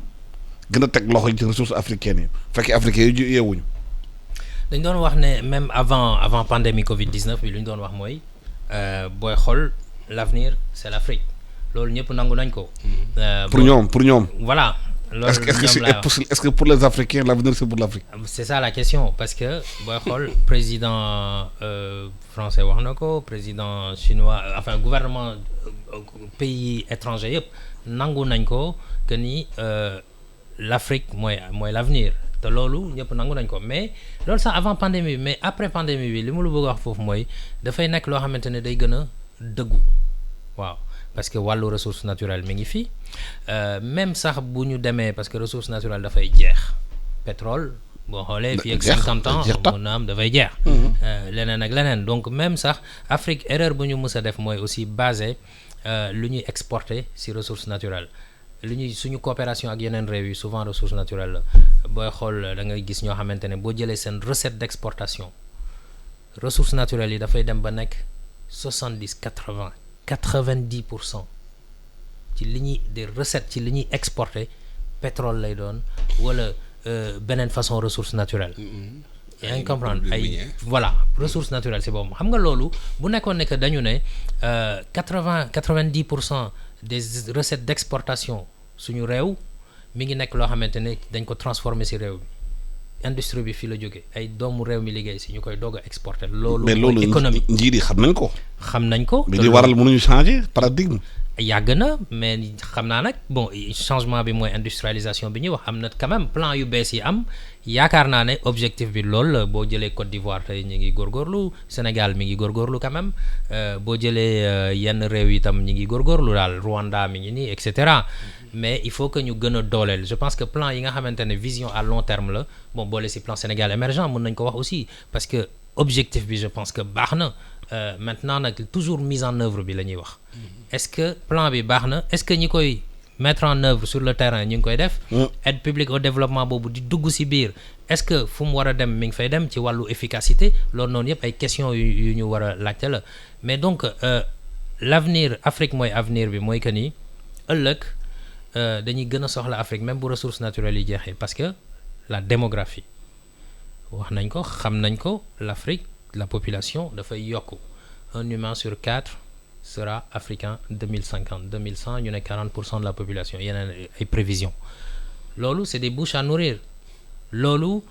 gën a teg loxo ci ressources africaines yi fekkee africains yi yeewuñu. dañ doon wax ne même avant pandémie Covid-19 bi lu ñu doon wax mooy booy xool l'avenir c'est l'Afrique loolu ñëpp nangu nañ ko. pour ñoom. voilà. loolu est-ce que pour les Africains l'avenir c'est pour l'Afrique. c'est ça la question parce que booy xool président français wax na ko président chinois enfin gouvernement pays étrangers yëpp nangu nañ ko que ni l'Afrique mooy l'avenir. te loolu ñëpp nangu nañ ko mais loolu sax avant pandémie bi mais après pandémie bi li mu la bëgg a wax foofu mooy dafay nekk loo xamante ne day gën a dëggu waaw parce que wàllu ressource naturelle mi ngi fi même sax bu ñu demee parce que ressource naturelle dafay jeex pétrole boo xoolee fii ak 50 ans mun na am dafay jeex leneen ak leneen donc même sax Afrique erreur bu ñu mës a def mooy aussi basé lu ñuy exporter ci ressource naturelle suñu coopération ak yeneen réew yi souvent ressources naturelles la booy xool da ngay gis ñoo xamante ne boo jëlee seen recette d'exportation ressources naturelles yi dafay dem ba nekk 90% ci li ñuy des recettes ci li ñuy exporter pétrole lay doon wala beneen façon ressource naturelle yaa ngi comprendre voilà ressources naturelles c'est boobu xam nga loolu bu nekkoon ne que dañu ne 90% des recettes d'exportation suñu réew mi ngi nekk loo xamante ne dañ ko transformer ci réew bi industrie bi fii la jógee ay doomu réew mi liggéey ci ñu koy doog a exporter loolu mais loolu économie njiit yi xam nañ ko mais li waral mënuñu changer paradigme yàgg na mais xam naa nag bon changement bi mooy industrialisation bi ñuy wax am na quand même plan yu bees yi am yaakaar naa ne objectif bi loolu la boo jëlee Côte d'Ivoire tey ñu ngi góorgóorlu Sénégal mi ngi góorgóorlu quand même boo jëlee yenn réew itam ñu ngi góorgóorlu daal Rwanda mi ngi nii et cetera mais il faut que ñu gën a dooleel je pense que plan yi nga xamante ne vision à long terme la bon boole ci plan Sénégal émergent mën nañ ko wax aussi parce que objectif bi je pense que baax na maintenant nag toujours mise en œuvre bi la ñuy wax est-ce que plan bi baax na est-ce que ñi koy mettre en œuvre sur le terrain ñu ngi koy def aide publique au développement boobu di dugg ci biir est-ce que fu mu war a dem mi ngi fay dem ci wàllu efficacité loolu noonu yëpp ay questions yu ñu war a laajte la mais donc l'avenir Afrique mooy avenir bi mooy que ni ëllëg dañuy gën a soxla Afrique même bu ressources naturelles yi jeexee parce que la démographie wax nañ ko xam nañ ko l'Afrique la population dafay yokk un humain sur 4 sera africain 2100 ñu ne 40% de la population yeneen ay prévisions loolu c'est des bouches à nourrir loolu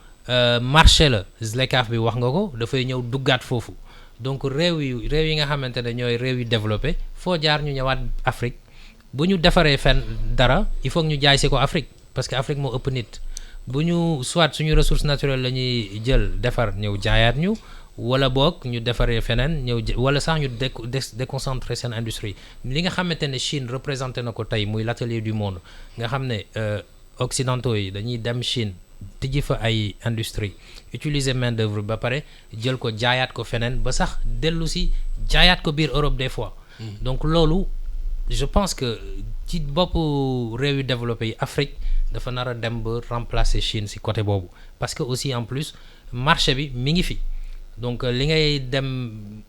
marché la ZLECAf bi wax nga ko dafay ñëw duggaat foofu donc réew yi nga xamante ne ñooy réew yu développé foo jaar ñu ñëwaat Afrique bu ñu defaree fenn dara il faut que ñu jaay si ko Afrique parce que Afrique moo ëpp nit bu ñu soit suñu ressource naturelle la ñuy jël defar ñëw jaayaat ñu wala boog ñu defaree feneen ñëw wala sax ñu déconcentrer seen industrie li nga xamante ne Chine représenté na ko tey muy l'atelier du monde nga xam ne occidentaux yi dañuy dem Chine tijji fa ay industrie utiliser main d'œuvre ba pare jël ko jaayaat ko feneen ba sax dellu si jaayaat ko biir Europe des fois donc loolu je pense que ci boppu réew yu développé yi Afrique dafa nar a dem ba remplacer Chine ci côté boobu parce que aussi en plus marché bi mi ngi fi donc li ngay dem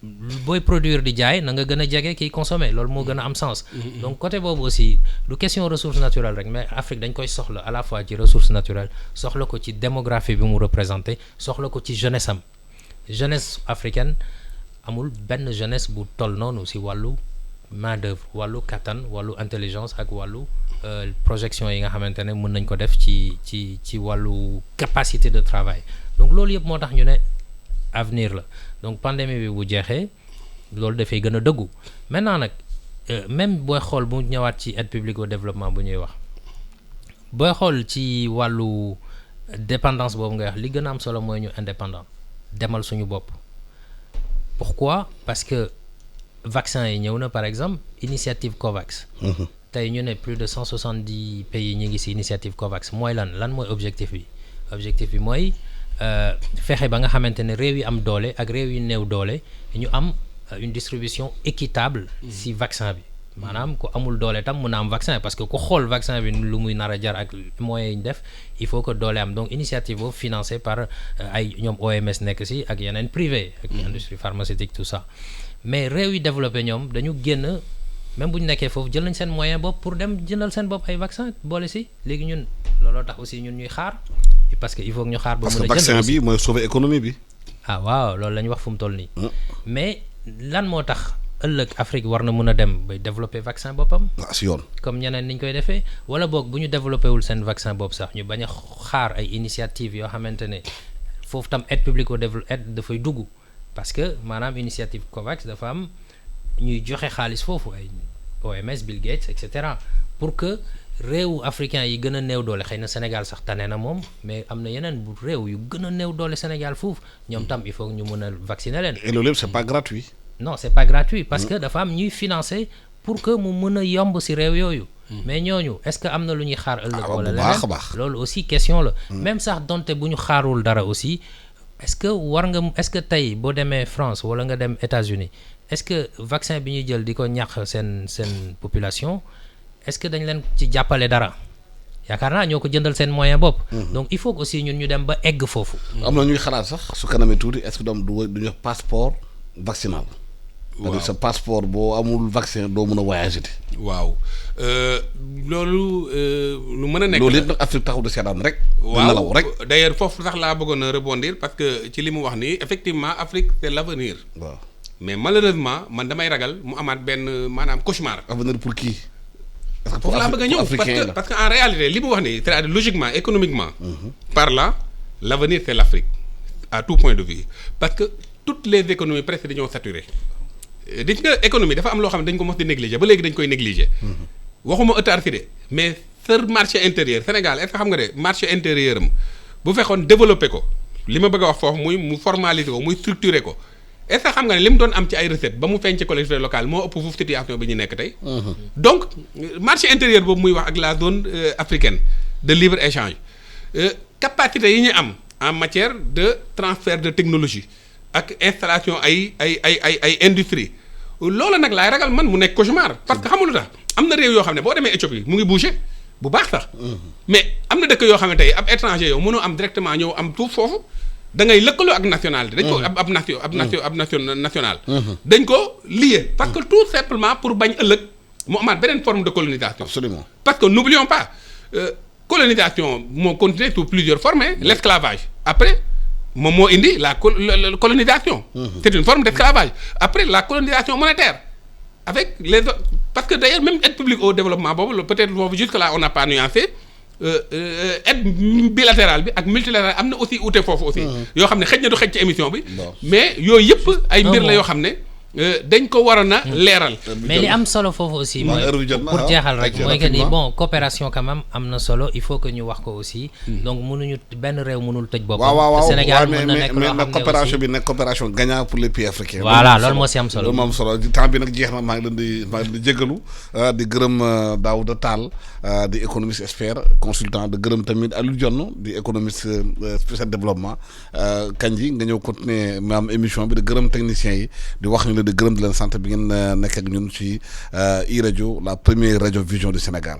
booy produire di jaay na nga gën a jege kiy consommer loolu moo gën a am sens donc côté boobu aussi du question ressources naturelles rek mais Afrique dañ koy soxla à la fois ci ressources naturelles soxla ko ci démographie bi mu représenté soxla ko ci jeunesse am jeunesse africaine amul benn jeunesse bu toll noonu ci wàllu main d'œuvre wàllu kattan wàllu intelligence ak wàllu projection yi nga xamante ne mën nañ ko def ci wàllu capacité de travail donc loolu yëpp moo tax ñu ne avenir la donc pandémie bi bu jeexee loolu dafay gën a dëggu maintenant nag même booy xool bu ñëwaat ci aide publique au développement bu ñuy wax booy xool ci wàllu dépendance boobu ngay wax li gën a am solo mooy ñu indépendant demal suñu bopp pourquoi parce que vaccin yi ñëw na par exemple initiative COVAX tey ñu ne plus de 170 pays ñu ngi ci initiative COVAX mooy lan mooy objectif bi mooy fexe ba nga xamante ne réew yi am doole ak réew yi néew doole ñu am une distribution équitable ci vaccin bi maanaam ku amul doole tam mën a am vaccin parce que ku xool vaccin bi lu muy nar a jar ak moyens yi ñu def il faut que doole am donc initiative boobu financée par ay ñoom OMS nekk ci ak yeneen privé ak industrie pharmaceutique tout ça mais réew yi développé ñoom dañu génn même bu ñu nekkee foofu jël nañ seen moyen bopp pour dem jëndal seen bopp ay vaccin boole ci léegi ñun looloo tax aussi ñun ñuy xaar parce que il faut que ñu xaar ba mën a jënd parce que vaccin bi mooy sauver économie bi ah waaw loolu la ñu wax fu mu toll nii mais lan moo tax ëllëg Afrique war na mën a dem bay développer vaccin boppam ci yoon comme ñeneen ni ñu koy defee wala boog bu ñu développé wul seen vaccin bopp sax ñu bañ a xaar ay initiative yoo xamante ne foofu tam aide publique au développement aide dafay dugg parce que maanaam initiative COVAX dafa am ñuy joxe xaalis foofu ay OMS Bill Gates et cetera pour que réewu africain yi gën a néew doole xëy na Sénégal sax tane na moom mais am na yeneen bu réew yu gën a néew doole Sénégal foofu ñoom tam il faut que ñu mën a vacciner leen. et loolu yëpp c'est pas gratuit. non c'est pas gratuit parce que dafa am ñuy financer pour que mu mën a yomb ci réew yooyu. mais ñooñu est-ce que am na lu ñuy xaar ëllëg. wala leneen loolu aussi question la. même sax donte bu ñu xaarul dara aussi est-ce que tey boo demee France wala nga dem États-Unis est-ce que vaccin bi ñuy jël di ko ñàkk seen population est-ce que dañ leen ci jàppale dara yaakaar naa ñoo ko jëndal seen moyen bopp. donc il faut que aussi ñun ñu dem ba egg foofu. am na ñuy xalaat sax su kanamee tuuti est-ce que du ñu wax passeport vaccinal. c'est-à-dire sa passeport boo amul vaccin doo mën a voyager ti. waaw loolu lu mën a nekk. loolu yëpp nag Afrique taxaw de seetaan rek. waaw rek d'ailleurs foofu sax laa bëggoon a rebondir parce que ci li mu wax nii effectivement Afrique c'est l'avenir. waaw mais malheureusement man damay ragal mu amaat benn maanaam cauchemar. avenir pour qui. foofu laa bëgg a ñëw parce que en réalité li mu wax nii c'est-à-dire logiquement économiquement. parlant l'avenir c'est l'Afrique à tout point de vue parce que toutes les économies presque dañoo saturées. di nga économie dafa am loo xam ne dañ ko mos di négliger ba léegi dañ koy négliger. waxuma autarcie de mais sur marché intérieur Sénégal est-ce que xam nga de marché intérieur am bu fekkoon développer ko li ma bëgg a wax foofu muy mu formaliser ko muy structurer ko est-ce que xam nga ne li mu doon am ci ay recettes ba mu feeñ ci collectivité locale moo ëpp foofu situation bi ñu nekk tey. donc marché intérieur boobu muy wax ak la zone africaine de libre échange capacité yi ñu am en matière de transfert de technologie ak installation ay industrie loolu nag laay ragal man mu nekk cauchemar parce que xamul tax am na réew yoo xam ne boo demee Éthiopie mu ngi bouger bu baax sax mais am na dëkk yoo xam ne tey ab étranger yow mënoo am directement ñëw am tout foofu da ngay lëkkaloo ak nationalité dañ ko ab national dañ ko lié parce que tout simplement pour bañ ëllëg mu amaat beneen forme de colonisation. Absolument. Parce que n'oublions pas colonisation moo continué sous plusieurs formes l'esclavage après moom moo indi la colonisation. C'est une forme d'esclavage. Après la colonisation monétaire avec les autres, parce que d'ailleurs même aide publique au développement boobu peut-être boobu jusque là on n'a pas nuancé aide bilatérale bi ak multilatérale am na aussi ute foofu aussi. yoo xam ne xëj na du xëj ci émission bi. mais yooyu yëpp ay mbir la yoo xam ne. dañ ko waroon a leeral. mais li am solo foofu aussi mooy pour jeexal rek mooy que ni bon coopération quand même am na solo il faut que ñu wax ko aussi. donc mënuñu benn réew mënul tëj boppam. waaw Sénégal mën na nekk loo xam ne mais coopération bi nekk coopération gagnant pour les pays africains. voilà loolu moo si am solo loolu moo am solo temps bi nag jeex na maa ngi leen di jégalu di gërëm Daouda Tall di économiste expert consultant di gërëm tamit Aliou Dione di économiste spécial développement Kandji nga ñëw continuer maam émission bi di gërëm techniciens yi di wax ñu di gërëm di leen sant bi ngeen nekk ak ñun ci iRadio la première radio vision du Sénégal.